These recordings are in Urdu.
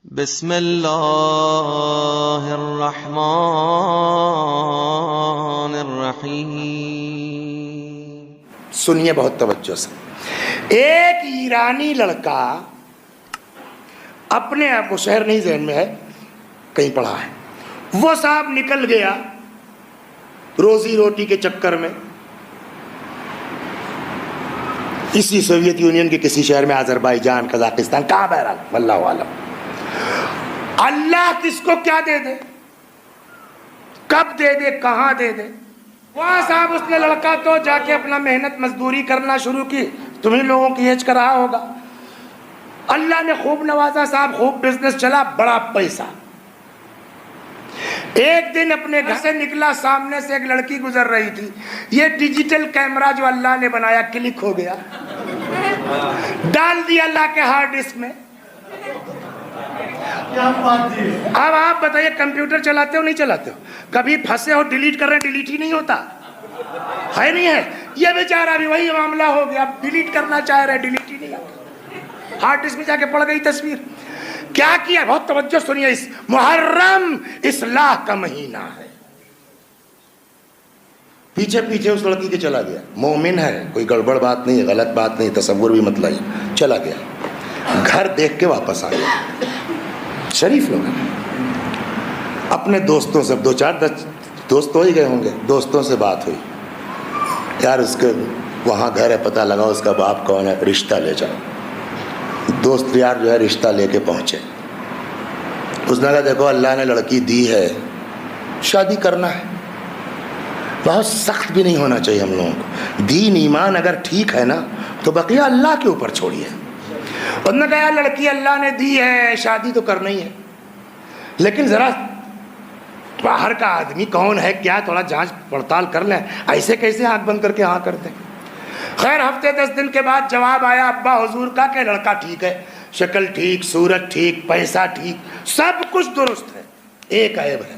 بسم اللہ الرحمن الرحیم۔ سنیے بہت توجہ سے۔ ایک ایرانی لڑکا اپنے آپ کو، شہر نہیں ذہن میں ہے، کہیں پڑھا ہے، وہ صاحب نکل گیا روزی روٹی کے چکر میں اسی سوویت یونین کے کسی شہر میں، آذربائیجان، قزاقستان، کہاں، بہرحال واللہ عالم۔ اللہ کس کو کیا دے دے، کب دے دے، کہاں دے دے۔ وہاں صاحب اس نے لڑکا تو جا کے اپنا محنت مزدوری کرنا شروع کی، تمہیں لوگوں کی ایج کر رہا ہوگا۔ اللہ نے خوب نوازا صاحب، خوب بزنس چلا، بڑا پیسہ۔ ایک دن اپنے گھر سے نکلا، سامنے سے ایک لڑکی گزر رہی تھی، یہ ڈیجیٹل کیمرہ جو اللہ نے بنایا کلک ہو گیا، ڈال دیا اللہ کے ہارڈ ڈسک میں۔ اب آپ بتائیے، کمپیوٹر چلاتے ہو نہیں چلاتے ہو؟ کبھی پھنسے ہو ڈیلیٹ کر رہے ہیں، ڈیلیٹ ہی نہیں ہوتا ہے، نہیں ہے؟ یہ بیچارہ بھی وہی معاملہ ہو گیا، اب ڈیلیٹ کرنا چاہ رہے، ڈیلیٹ ہی نہیں ہوتا، ہارڈ ڈسک میں جا کے پڑ گئی تصویر۔ کیا کیا؟ بہت توجہ سنیے، اس محرم اصلاح کا مہینہ ہے، پیچھے پیچھے اس لڑکی کے چلا گیا، مومن ہے، کوئی گڑبڑ بات نہیں، غلط بات نہیں، تصور بھی مت لائیے، چلا گیا، گھر دیکھ کے واپس آ گیا۔ شریف لوگ ہیں، اپنے دوستوں سے، دو چار دوست ہو ہی گئے ہوں گے، دوستوں سے بات ہوئی، یار اس کے وہاں گھر ہے، پتہ لگا اس کا باپ کون ہے، رشتہ لے جاؤ۔ دوست یار جو ہے رشتہ لے کے پہنچے، اس نے کہا دیکھو اللہ نے لڑکی دی ہے، شادی کرنا ہے، بہت سخت بھی نہیں ہونا چاہیے ہم لوگوں کو، دین ایمان اگر ٹھیک ہے نا تو بقیہ اللہ کے اوپر چھوڑیے۔ انہوں نے کہا لڑکی اللہ نے دی ہے، شادی تو کرنا ہی ہے، لیکن ذرا باہر کا آدمی کون ہے کیا، تھوڑا جانچ پڑتال کر لیں، ایسے کیسے آنکھ بند کر کے ہاں کرتے۔ خیر ہفتے 10 دن کے بعد جواب آیا ابا حضور کا کہ لڑکا ٹھیک ہے، شکل ٹھیک، صورت ٹھیک، پیسہ ٹھیک، سب کچھ درست ہے، ایک عیب ہے،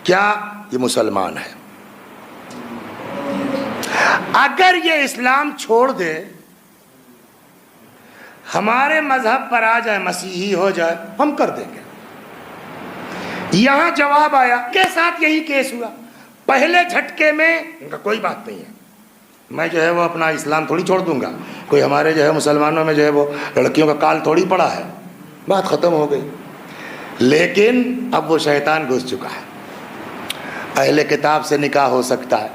کیا؟ یہ مسلمان ہے۔ اگر یہ اسلام چھوڑ دے، ہمارے مذہب پر آ جائے، مسیحی ہو جائے، ہم کر دیں گے۔ یہاں جواب آیا، کے ساتھ یہی کیس ہوا، پہلے جھٹکے میں ان کا کوئی بات نہیں ہے، میں جو ہے وہ اپنا اسلام تھوڑی چھوڑ دوں گا، کوئی ہمارے جو ہے مسلمانوں میں جو ہے وہ لڑکیوں کا کال تھوڑی پڑا ہے، بات ختم ہو گئی۔ لیکن اب وہ شیطان گھس چکا ہے، اہل کتاب سے نکاح ہو سکتا ہے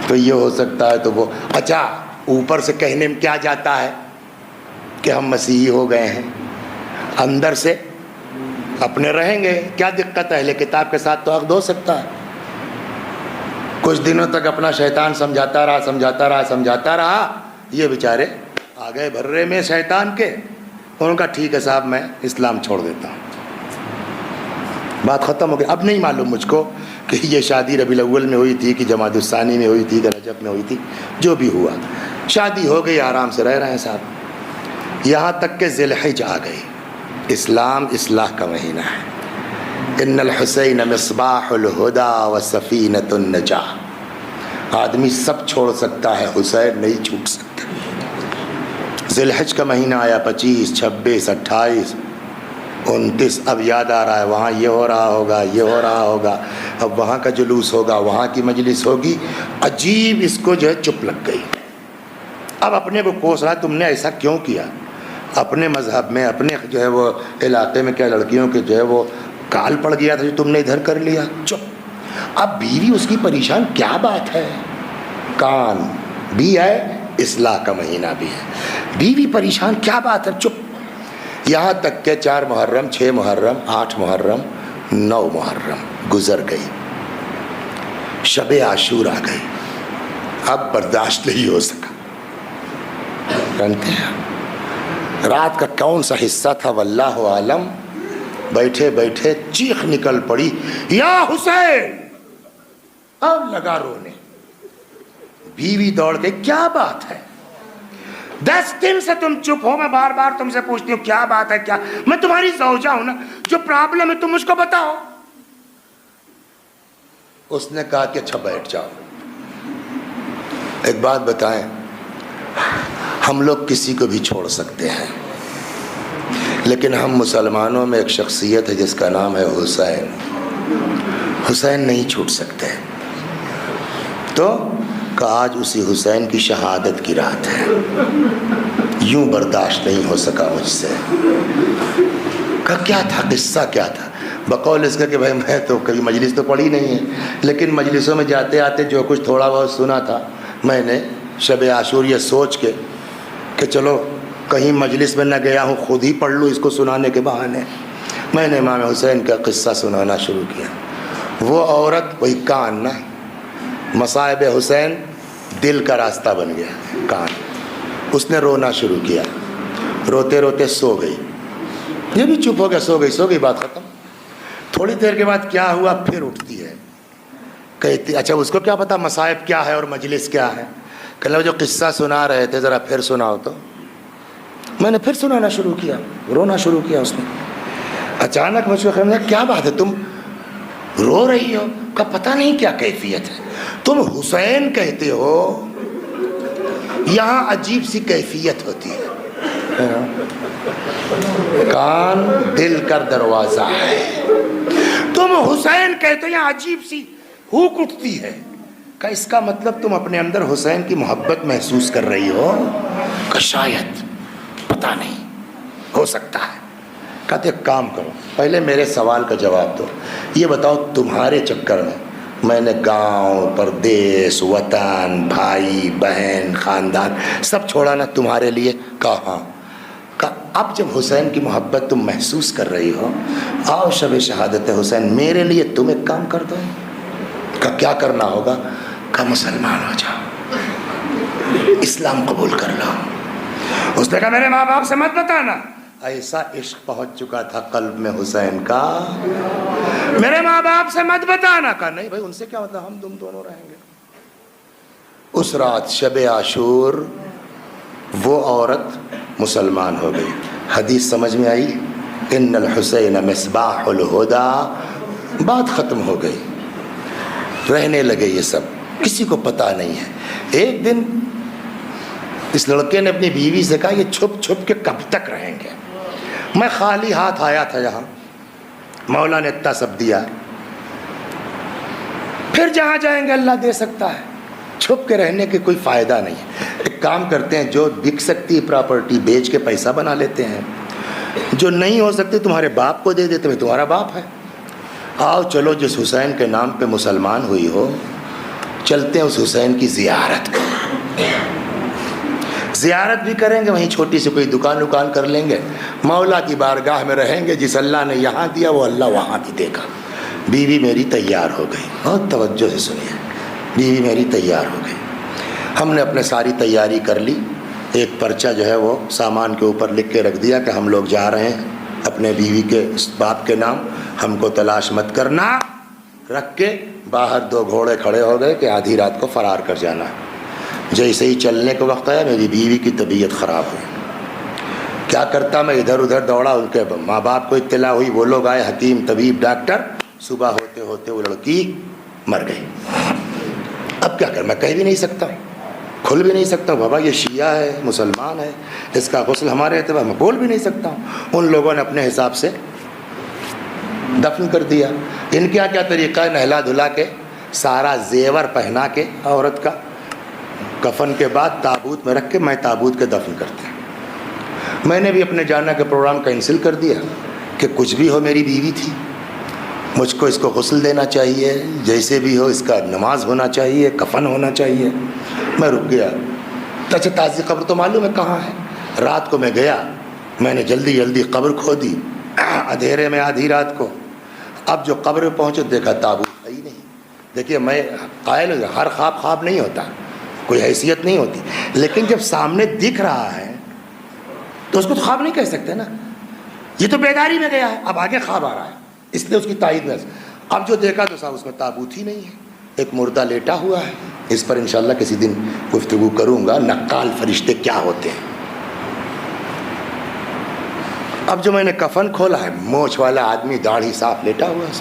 تو یہ ہو سکتا ہے تو وہ، اچھا اوپر سے کہنے میں کیا جاتا ہے کہ ہم مسیحی ہو گئے ہیں، اندر سے اپنے رہیں گے، کیا دقت ہے؟ اہل کتاب کے ساتھ تو عقد ہو سکتا ہے۔ کچھ دنوں تک اپنا شیطان سمجھاتا رہا، یہ بیچارے آ گئے بھرے میں شیطان کے، انہوں نے کہا ٹھیک ہے صاحب میں اسلام چھوڑ دیتا ہوں، بات ختم ہو گئی۔ اب نہیں معلوم مجھ کو کہ یہ شادی ربیع الاول میں ہوئی تھی کہ جمادی الثانی میں ہوئی تھی کہ رجب میں ہوئی تھی، جو بھی ہوا شادی ہو گئی، آرام سے رہ رہے ہیں صاحب، یہاں تک کہ ذی الحجہ آ گئی۔ اسلام اصلاح کا مہینہ ہے، ان الحسین مصباح الہدی و سفینۃ النجاہ، آدمی سب چھوڑ سکتا ہے، حسین نہیں چھوٹ سکتا۔ ذی الحجہ کا مہینہ آیا، 25، 26، 28، 29، اب یاد آ رہا ہے وہاں یہ ہو رہا ہوگا، یہ ہو رہا ہوگا، اب وہاں کا جلوس ہوگا، وہاں کی مجلس ہوگی، عجیب اس کو جو ہے چپ لگ گئی۔ اب اپنے کو کوس رہا، تم نے ایسا کیوں کیا؟ اپنے مذہب میں، اپنے جو ہے وہ علاقے میں کیا لڑکیوں کے جو ہے وہ کال پڑ گیا تھا جو تم نے ادھر کر لیا؟ چپ۔ اب بیوی اس کی پریشان، کیا بات ہے؟ کان بھی ہے، اصلاح کا مہینہ بھی ہے، بیوی پریشان، کیا بات ہے؟ چپ۔ یہاں تک کہ 4 محرم، 6 محرم، 8 محرم، 9 محرم گزر گئی، شب عاشور آ گئی، اب برداشت نہیں ہو سکا، جانتے ہیں رات کا کون سا حصہ تھا واللہ عالم، بیٹھے بیٹھے چیخ نکل پڑی، یا حسین، اب لگا رونے، بیوی دوڑ کے، کیا بات ہے؟ 10 دن سے تم چپ ہو، میں بار بار تم سے پوچھتی ہوں کیا بات ہے، کیا؟ میں تمہاری زوجہ ہوں نا، جو پرابلم ہے تم مجھ کو بتاؤ۔ اس نے کہا کہ اچھا بیٹھ جاؤ، ایک بات بتائیں، ہم لوگ کسی کو بھی چھوڑ سکتے ہیں، لیکن ہم مسلمانوں میں ایک شخصیت ہے جس کا نام ہے حسین. حسین نہیں چھوٹ سکتے. تو کہ آج اسی حسین کی شہادت کی رات ہے. یوں برداشت نہیں ہو سکا مجھ سے. کہ کیا تھا قصہ کیا تھا؟ بقول اس کا کہ بھائی میں تو کبھی مجلس تو پڑھی نہیں ہے، لیکن مجلسوں میں جاتے آتے جو کچھ تھوڑا بہت سنا تھا میں نے شب عاشور یہ سوچ کے کہ چلو کہیں مجلس میں نہ گیا ہوں، خود ہی پڑھ لوں اس کو سنانے کے بہانے، میں نے امام حسین کا قصہ سنانا شروع کیا. وہ عورت وہی کان نا، مصائب حسین دل کا راستہ بن گیا کان. اس نے رونا شروع کیا، روتے روتے سو گئی. یہ بھی چپ ہو گیا، سو گئی، بات ختم. تھوڑی دیر کے بعد کیا ہوا، پھر اٹھتی ہے کہتی اچھا اس کو کیا پتا مصائب کیا ہے اور مجلس کیا ہے. کہ لو جو قصہ سنا رہے تھے ذرا پھر سناؤ. تو میں نے پھر سنانا شروع کیا، رونا شروع کیا اس نے. اچانک مجھ کو خیال میں کیا بات ہے تم رو رہی ہو؟ کا پتہ نہیں کیا کیفیت ہے، تم حسین کہتے ہو، یہاں عجیب سی کیفیت ہوتی ہے. کان دل کا دروازہ ہے، تم حسین کہتے ہو، یہاں عجیب سی ہوک اٹھتی ہے. کہ اس کا مطلب تم اپنے اندر حسین کی محبت محسوس کر رہی ہو؟ کہ شاید، پتہ نہیں، ہو سکتا ہے. کہتے کام کرو پہلے میرے سوال کا جواب دو. یہ بتاؤ تمہارے چکر میں نے گاؤں، پردیس، وطن، بھائی بہن، خاندان سب چھوڑا نا تمہارے لیے؟ کہاں. اب جب حسین کی محبت تم محسوس کر رہی ہو، آؤ شب شہادت حسین میرے لیے تم ایک کام کر دو. کہ کیا کرنا ہوگا؟ کہ مسلمان ہو جاؤ، اسلام قبول کر لو. اس نے کہا میرے ماں باپ سے مت بتانا. ایسا عشق پہنچ چکا تھا قلب میں حسین کا، میرے ماں باپ سے مت بتانا. کہا نہیں بھائی ان سے کیا مطلب، ہم تم دونوں رہیں گے. اس رات شب عاشور وہ عورت مسلمان ہو گئی. حدیث سمجھ میں آئی؟ ان الحسین مصباح الہدی. بات ختم ہو گئی، رہنے لگے یہ سب، کسی کو پتہ نہیں ہے. ایک دن اس لڑکے نے اپنی بیوی سے کہا یہ چھپ چھپ کے کب تک رہیں گے؟ میں خالی ہاتھ آیا تھا یہاں، مولا نے اتنا سب دیا، پھر جہاں جائیں گے اللہ دے سکتا ہے. چھپ کے رہنے کے کوئی فائدہ نہیں ہے. ایک کام کرتے ہیں، جو بک سکتی ہے پراپرٹی بیچ کے پیسہ بنا لیتے ہیں، جو نہیں ہو سکتی تمہارے باپ کو دے دیتے ہیں، تمہارا باپ ہے. آؤ چلو جس حسین کے نام پہ مسلمان ہوئی ہو، چلتے ہیں اس حسین کی زیارت کو. زیارت بھی کریں گے، وہیں چھوٹی سی کوئی دکان کر لیں گے، مولا کی بارگاہ میں رہیں گے. جس اللہ نے یہاں دیا وہ اللہ وہاں بھی دے گا. بیوی میری تیار ہو گئی، بہت توجہ سے سنیے. بیوی میری تیار ہو گئی. ہم نے اپنے ساری تیاری کر لی. ایک پرچہ جو ہے وہ سامان کے اوپر لکھ کے رکھ دیا کہ ہم لوگ جا رہے ہیں اپنے بیوی کے باپ کے نام، ہم کو تلاش مت کرنا. رکھ کے باہر 2 گھوڑے کھڑے ہو گئے کہ آدھی رات کو فرار کر جانا. جیسے ہی چلنے کو وقت آیا میری بیوی کی طبیعت خراب ہوئی. کیا کرتا میں، ادھر ادھر دوڑا. ان کے ماں باپ کو اطلاع ہوئی، وہ لوگ آئے، حکیم طبیب ڈاکٹر. صبح ہوتے ہوتے وہ لڑکی مر گئی. اب کیا کر، میں کہہ بھی نہیں سکتا، کھل بھی نہیں سکتا بابا یہ شیعہ ہے مسلمان ہے، اس کا غسل ہمارے اعتبار میں بول بھی نہیں سکتا ہوں. ان لوگوں نے اپنے حساب سے دفن کر دیا. ان کا کیا طریقہ ہے، نہلا دھلا کے سارا زیور پہنا کے عورت کا، کفن کے بعد تابوت میں رکھ کے میں تابوت کے دفن کرتے ہیں. میں نے بھی اپنے جانا کے پروگرام کینسل کر دیا کہ کچھ بھی ہو میری بیوی تھی، مجھ کو اس کو غسل دینا چاہیے، جیسے بھی ہو اس کا نماز ہونا چاہیے، کفن ہونا چاہیے. میں رک گیا. اچھا تازی قبر تو معلوم ہے کہاں ہے. رات کو میں گیا، میں نے جلدی قبر کھودی اندھیرے میں آدھی رات کو. اب جو قبر میں پہنچے دیکھا تابوت ہے ہی نہیں. دیکھیے میں قائل ہوں، ہر خواب نہیں ہوتا، کوئی حیثیت نہیں ہوتی، لیکن جب سامنے دکھ رہا ہے تو اس کو تو خواب نہیں کہہ سکتے نا. یہ تو بیداری میں گیا ہے، اب آگے خواب آ رہا ہے، اس لیے اس کی تائید میں. اب جو دیکھا تو صاحب اس میں تابوت ہی نہیں ہے، ایک مردہ لیٹا ہوا ہے. اس پر انشاءاللہ کسی دن گفتگو کروں گا، نقال فرشتے کیا ہوتے ہیں. اب جو میں نے کفن کھولا ہے، موچھ والا آدمی داڑھی صاف لیٹا ہوا ہے.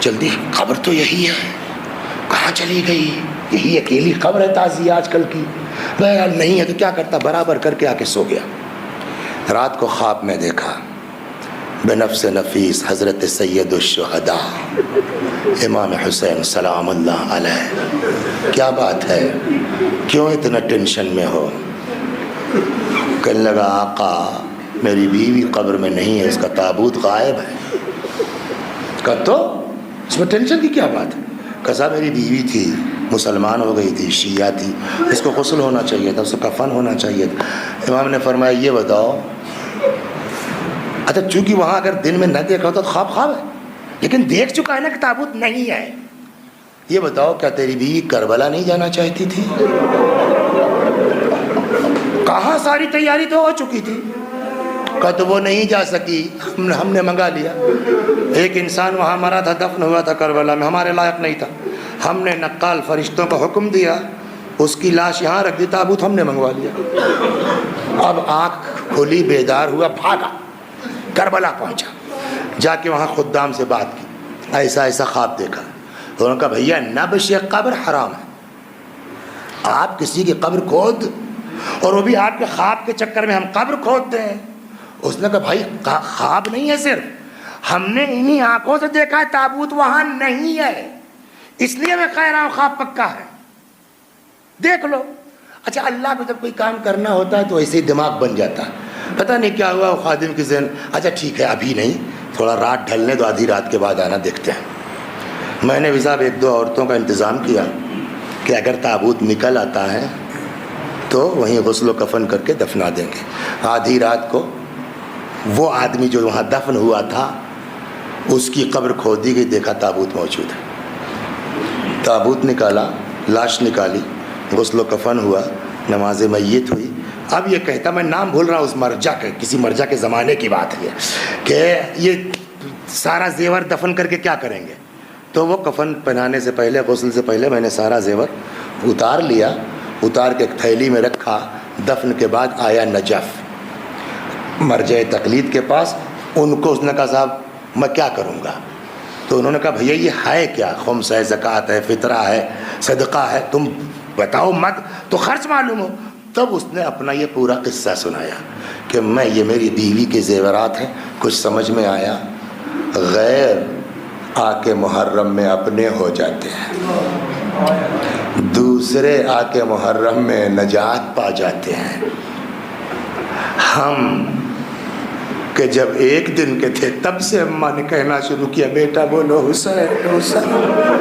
جلدی قبر تو یہی ہے، کہاں چلی گئی؟ یہی اکیلی قبر ہے تازی آج کل کی. بہرحال نہیں ہے تو کیا کرتا، برابر کر کے آ کے سو گیا. رات کو خواب میں دیکھا بنفس نفیس حضرت سید الشہداء امام حسین سلام اللہ علیہ. کیا بات ہے، کیوں اتنا ٹینشن میں ہو؟ کہنے لگا آقا میری بیوی قبر میں نہیں ہے، اس کا تابوت غائب ہے. کہا تو اس میں ٹینشن کی کیا بات ہے؟ کہا میری بیوی تھی، مسلمان ہو گئی تھی، شیعہ تھی، اس کو غسل ہونا چاہیے تھا، اس کو کفن ہونا چاہیے تھا. امام نے فرمایا یہ بتاؤ، اچھا چونکہ وہاں اگر دن میں نہ دیکھا ہوتا تو خواب ہے، لیکن دیکھ چکا ہے نا کہ تابوت نہیں ہے. یہ بتاؤ کیا تیری بیوی کربلا نہیں جانا چاہتی تھی؟ کہاں ساری تیاری تو ہو چکی تھی. کہا تو وہ نہیں جا سکی، ہم نے منگا لیا. ایک انسان وہاں مرا تھا، دفن ہوا تھا کربلا میں، ہمارے لائق نہیں تھا، ہم نے نقال فرشتوں کا حکم دیا، اس کی لاش یہاں رکھ دی، تابوت ہم نے منگوا لیا. اب آنکھ کھلی، بیدار ہوا، بھاگا کربلا پہنچا، جا کے وہاں خدام سے بات کی، ایسا ایسا خواب دیکھا. انہوں نے کہا بھیا نبش قبر حرام ہے، آپ کسی کی قبر کھود، اور وہ بھی آپ کے خواب کے چکر میں ہم قبر کھودتے ہیں. اس نے کہا بھائی خواب نہیں ہے، صرف ہم نے انہی آنکھوں سے دیکھا ہے تابوت وہاں نہیں ہے، اس لیے میں کہہ رہا ہوں خواب پکا ہے، دیکھ لو. اچھا اللہ کو جب کوئی کام کرنا ہوتا ہے تو ایسے ہی دماغ بن جاتا ہے. پتہ نہیں کیا ہوا خادم کے ذہن، اچھا ٹھیک ہے ابھی نہیں، تھوڑا رات ڈھلنے دو، آدھی رات کے بعد آنا دیکھتے ہیں. میں نے بھی صاحب ایک دو عورتوں کا انتظام کیا کہ اگر تابوت نکل آتا ہے تو وہیں غسل و کفن کر کے دفنا دیں گے. آدھی رات کو وہ آدمی جو وہاں دفن ہوا تھا اس کی قبر کھودی گئی، دیکھا تابوت موجود ہے. تابوت نکالا، لاش نکالی، غسل و کفن ہوا، نماز میت ہوئی. اب یہ کہتا، میں نام بھول رہا ہوں اس مرجع کے، کسی مرجع کے زمانے کی بات ہے کہ یہ سارا زیور دفن کر کے کیا کریں گے. تو وہ کفن پہنانے سے پہلے، غسل سے پہلے میں نے سارا زیور اتار لیا، اتار کے ایک تھیلی میں رکھا. دفن کے بعد آیا نجف مرجع تقلید کے پاس، ان کو اس نے کہا صاحب میں کیا کروں گا؟ تو انہوں نے کہا بھیا یہ ہے کیا؟ خمس ہے، زکوٰۃ ہے، فطرہ ہے، صدقہ ہے، تم بتاؤ مت تو خرچ معلوم ہو. تب اس نے اپنا یہ پورا قصہ سنایا کہ میں یہ میری بیوی کے زیورات ہیں، کچھ سمجھ میں آیا، غیر آ کے محرم میں اپنے ہو جاتے ہیں، دوسرے آ کے محرم میں نجات پا جاتے ہیں. ہم کہ جب ایک دن کے تھے تب سے اماں نے کہنا شروع کیا بیٹا بولو حسین حسین.